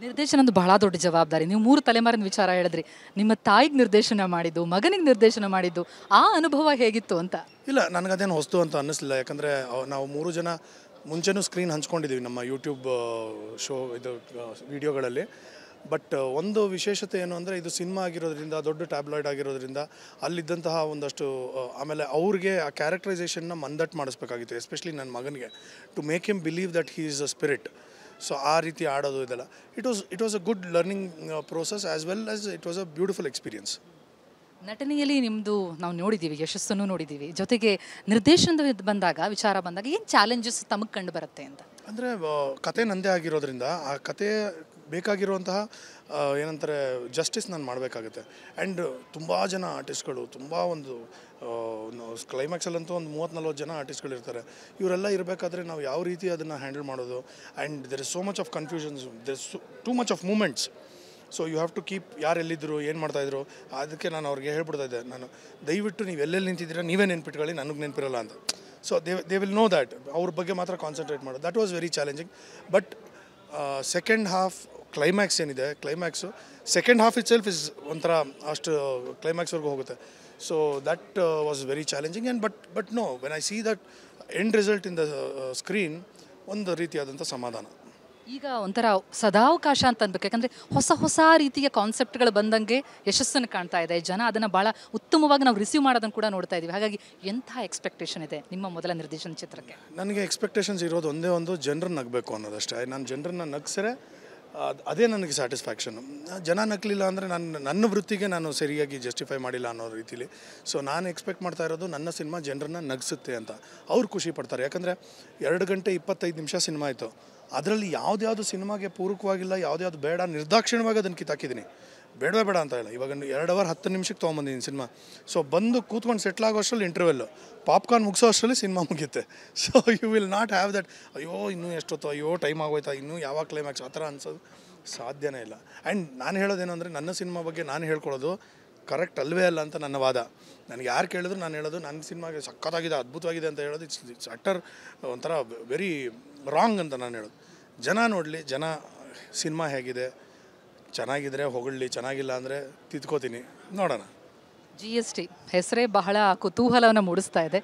ನಿರ್ದೇಶನ ಒಂದು ಬಹಳ ದೊಡ್ಡ ಜವಾಬ್ದಾರಿ. ನೀವು 3 ತಲೆಮಾರಿನ ವಿಚಾರ ಹೇಳಿದ್ರಿ. ನಿಮ್ಮ ತಾಯಿಗೆ ನಿರ್ದೇಶನ ಮಾಡಿದ್ದು, ಮಗನಿಗೆ ನಿರ್ದೇಶನ ಮಾಡಿದ್ದು, ಆ ಅನುಭವ ಹೇಗಿತ್ತು ಅಂತ? ಇಲ್ಲ, ನನಗದೇನು ಹೊಸ್ತು ಅಂತ ಅನ್ನಿಸ್ಲಿಲ್ಲ. ಯಾಕಂದರೆ ನಾವು 3 ಜನ ಮುಂಚೆನೂ ಸ್ಕ್ರೀನ್ ಹಂಚ್ಕೊಂಡಿದ್ದೀವಿ ನಮ್ಮ ಯೂಟ್ಯೂಬ್ ಶೋ ಇದು ವೀಡಿಯೋಗಳಲ್ಲಿ. ಬಟ್ ಒಂದು ವಿಶೇಷತೆ ಏನು ಅಂದರೆ, ಇದು ಸಿನಿಮಾ ಆಗಿರೋದ್ರಿಂದ, ದೊಡ್ಡ ಟ್ಯಾಬ್ಲಾಯ್ಡ್ ಆಗಿರೋದ್ರಿಂದ ಅಲ್ಲಿದ್ದಂತಹ ಒಂದಷ್ಟು ಆಮೇಲೆ ಅವ್ರಿಗೆ ಆ ಕ್ಯಾರೆಕ್ಟರೈಸೇಷನ್ನ ಮಂದಟ್ಟು ಮಾಡಿಸ್ಬೇಕಾಗಿತ್ತು, ಎಸ್ಪೆಷಲಿ ನನ್ನ ಮಗನಿಗೆ, to make him believe that he is a spirit. So ಆ ರೀತಿ ಆಡೋದು ಇದೆಲ್ಲ it was a good learning process as well as it was a beautiful experience. ನಟನೆಯಲ್ಲಿ ನಿಮ್ಮದು ನಾವು ನೋಡಿದ್ದೀವಿ, ಯಶಸ್ಸನ್ನು ನೋಡಿದ್ದೀವಿ. ಜೊತೆಗೆ ನಿರ್ದೇಶನದ ವಿಚಾರ ಬಂದಾಗ ಏನು ಚಾಲೆಂಜಸ್ ತಮಗೆ ಕಂಡು ಬರುತ್ತೆ ಅಂತ? ಅಂದರೆ ಕತೆ ನಂದೇ ಆಗಿರೋದ್ರಿಂದ ಆ ಕತೆ ಬೇಕಾಗಿರುವಂತಹ ಏನಂತಾರೆ ಜಸ್ಟಿಸ್ ನಾನು ಮಾಡಬೇಕಾಗುತ್ತೆ. ಆ್ಯಂಡ್ ತುಂಬ ಜನ ಆರ್ಟಿಸ್ಟ್ಗಳು, ತುಂಬ ಒಂದು ಕ್ಲೈಮ್ಯಾಕ್ಸಲ್ಲಂತೂ ಒಂದು 30-40 ಜನ ಆರ್ಟಿಸ್ಟ್ಗಳಿರ್ತಾರೆ. ಇವರೆಲ್ಲ ಇರಬೇಕಾದ್ರೆ ನಾವು ಯಾವ ರೀತಿ ಅದನ್ನು ಹ್ಯಾಂಡಲ್ ಮಾಡೋದು? And there is so much of confusions, there is too much of moments. So you have to keep ಯಾರು ಎಲ್ಲಿದ್ದರು, ಏನು ಮಾಡ್ತಾಯಿದ್ರು. ಅದಕ್ಕೆ ನಾನು ಅವ್ರಿಗೆ ಹೇಳ್ಬಿಡ್ತಾ ಇದ್ದೆ, ನಾನು ದಯವಿಟ್ಟು ನೀವು ಎಲ್ಲೆಲ್ಲಿ ನಿಂತಿದ್ದೀರಾ ನೀವೇ ನೆನ್ಪಿಟ್ಕೊಳ್ಳಿ, ನನಗೆ ನೆನಪಿರಲ್ಲ ಅಂತ. So they will know that, ಅವ್ರ ಬಗ್ಗೆ ಮಾತ್ರ ಕಾನ್ಸಂಟ್ರೇಟ್ ಮಾಡೋದು. That was very challenging. But second half climax ಏನಿದೆ, climax second half itself is ಒಂಥರ ಅಷ್ಟು ಕ್ಲೈಮ್ಯಾಕ್ಸ್ವರೆಗೂ ಹೋಗುತ್ತೆ. So that was very challenging. And but no, when I see that end result in the screen, ಒಂದು ರೀತಿಯಾದಂಥ ಸಮಾಧಾನ. ಈಗ ಒಂಥರ ಸದಾವಕಾಶ ಅಂತ ಅನ್ಬೇಕು. ಯಾಕಂದರೆ ಹೊಸ ರೀತಿಯ ಕಾನ್ಸೆಪ್ಟ್ಗಳು ಬಂದಂಗೆ ಯಶಸ್ಸನ್ನು ಕಾಣ್ತಾ ಇದೆ. ಜನ ಅದನ್ನು ಭಾಳ ಉತ್ತಮವಾಗಿ ನಾವು ರಿಸೀವ್ ಮಾಡೋದನ್ನು ಕೂಡ ನೋಡ್ತಾ ಇದ್ದೀವಿ. ಹಾಗಾಗಿ ಎಂಥ ಎಕ್ಸ್ಪೆಕ್ಟೇಷನ್ ಇದೆ ನಿಮ್ಮ ಮೊದಲ ನಿರ್ದೇಶನ ಚಿತ್ರಕ್ಕೆ? ನನಗೆ ಎಕ್ಸ್ಪೆಕ್ಟೇಷನ್ಸ್ ಇರೋದು ಒಂದೇ ಒಂದು, ಜನರನ್ನ ನಗಬೇಕು ಅನ್ನೋದಷ್ಟೇ. ನಾನು ಜನರನ್ನ ನಗಿಸಿದ್ರೆ ಅದೇ ನನಗೆ ಸ್ಯಾಟಿಸ್ಫ್ಯಾಕ್ಷನು. ಜನ ನಗಲಿಲ್ಲ ಅಂದರೆ ನನ್ನ ವೃತ್ತಿಗೆ ನಾನು ಸರಿಯಾಗಿ ಜಸ್ಟಿಫೈ ಮಾಡಿಲ್ಲ ಅನ್ನೋ ರೀತಿಲಿ. ಸೊ ನಾನು ಎಕ್ಸ್ಪೆಕ್ಟ್ ಮಾಡ್ತಾ ಇರೋದು ನನ್ನ ಸಿನಿಮಾ ಜನರನ್ನ ನಗಿಸುತ್ತೆ ಅಂತ. ಅವ್ರು ಖುಷಿ ಪಡ್ತಾರೆ. ಯಾಕಂದರೆ 2 ಗಂಟೆ 25 ನಿಮಿಷ ಸಿನಿಮಾ ಆಯಿತು. ಅದರಲ್ಲಿ ಯಾವ್ದು ಸಿನಿಮಾಗೆ ಪೂರಕವಾಗಿಲ್ಲ, ಯಾವ್ದು ಬೇಡ, ನಿರ್ದಾಕ್ಷಿಣ್ಯವಾಗಿ ಅದನ್ನು ಕಿತ್ತಾಕಿದ್ದೀನಿ. ಬೇಡ ಅಂತ ಇಲ್ಲ. ಇವಾಗ 2 ಅವರ್ 10 ನಿಮಿಷಕ್ಕೆ ತೊಗೊಂಬಂದಿದ್ದೀನಿ ಸಿನಿಮಾ. ಸೊ ಬಂದು ಕೂತ್ಕೊಂಡು ಸೆಟ್ಲ್ ಆಗೋ ಅಷ್ಟರಲ್ಲಿ ಇಂಟರ್ವೆಲ್ಲು, ಪಾಪ್ಕಾರ್ನ್ ಮುಗಿಸೋ ಅಷ್ಟರಲ್ಲಿ ಸಿನಿಮಾ ಮುಗಿಯುತ್ತೆ. So you will not have that, ಅಯ್ಯೋ ಇನ್ನೂ ಎಷ್ಟೊತ್ತು, ಅಯ್ಯೋ ಟೈಮ್ ಆಗೋಯ್ತಾ, ಇನ್ನೂ ಯಾವಾಗ ಕ್ಲೈಮ್ಯಾಕ್ಸ್, ಆ ಥರ ಅನ್ಸೋದು ಸಾಧ್ಯನೇ ಇಲ್ಲ. ಆ್ಯಂಡ್ ನಾನು ಹೇಳೋದೇನು ಅಂದರೆ, ನನ್ನ ಸಿನಿಮಾ ಬಗ್ಗೆ ನಾನು ಹೇಳ್ಕೊಳ್ಳೋದು ಕರೆಕ್ಟ್ ಅಲ್ವೇ ಅಲ್ಲ ಅಂತ ನನ್ನ ವಾದ. ನನಗೆ ಯಾರು ಕೇಳಿದ್ರು ನಾನು ಹೇಳೋದು ನನ್ನ ಸಿನಿಮಾಗೆ ಸಖತ್ತಾಗಿದೆ, ಅದ್ಭುತವಾಗಿದೆ ಅಂತ ಹೇಳೋದು ಇಟ್ಸ್ ಅಟರ್ ಒಂಥರ ವೆರಿ ರಾಂಗ್ ಅಂತ ನಾನು ಹೇಳೋದು. ಜನ ನೋಡಲಿ, ಜನ ಸಿನಿಮಾ ಹೇಗಿದೆ, ಚೆನ್ನಾಗಿದ್ರೆ ಹೊಗಳಿ, ಚೆನ್ನಾಗಿಲ್ಲ ಅಂದರೆ ತಿದ್ಕೋತೀನಿ, ನೋಡೋಣ. GST ಹೆಸರೇ ಬಹಳ ಕುತೂಹಲವನ್ನು ಮೂಡಿಸ್ತಾ ಇದೆ.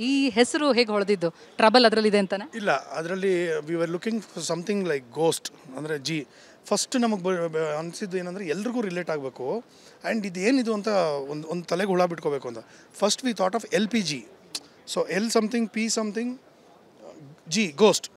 ಈ ಹೆಸರು ಹೇಗೆ ಹೊಳೆದಿದ್ದು? ಟ್ರಬಲ್ ಅದರಲ್ಲಿದೆ ಅಂತಲೇ? ಇಲ್ಲ, ಅದರಲ್ಲಿ we are looking for something like ghost. ಅಂದರೆ ಫಸ್ಟ್ ನಮಗೆ ಅನಿಸಿದ್ದು ಏನಂದರೆ ಎಲ್ರಿಗೂ ರಿಲೇಟ್ ಆಗಬೇಕು. ಆ್ಯಂಡ್ ಇದೇನಿದು ಅಂತ ಒಂದು ತಲೆಗೆ ಹುಳ ಬಿಟ್ಕೋಬೇಕು ಅಂತ. First we thought of LPG. So L something, P something, G ghost.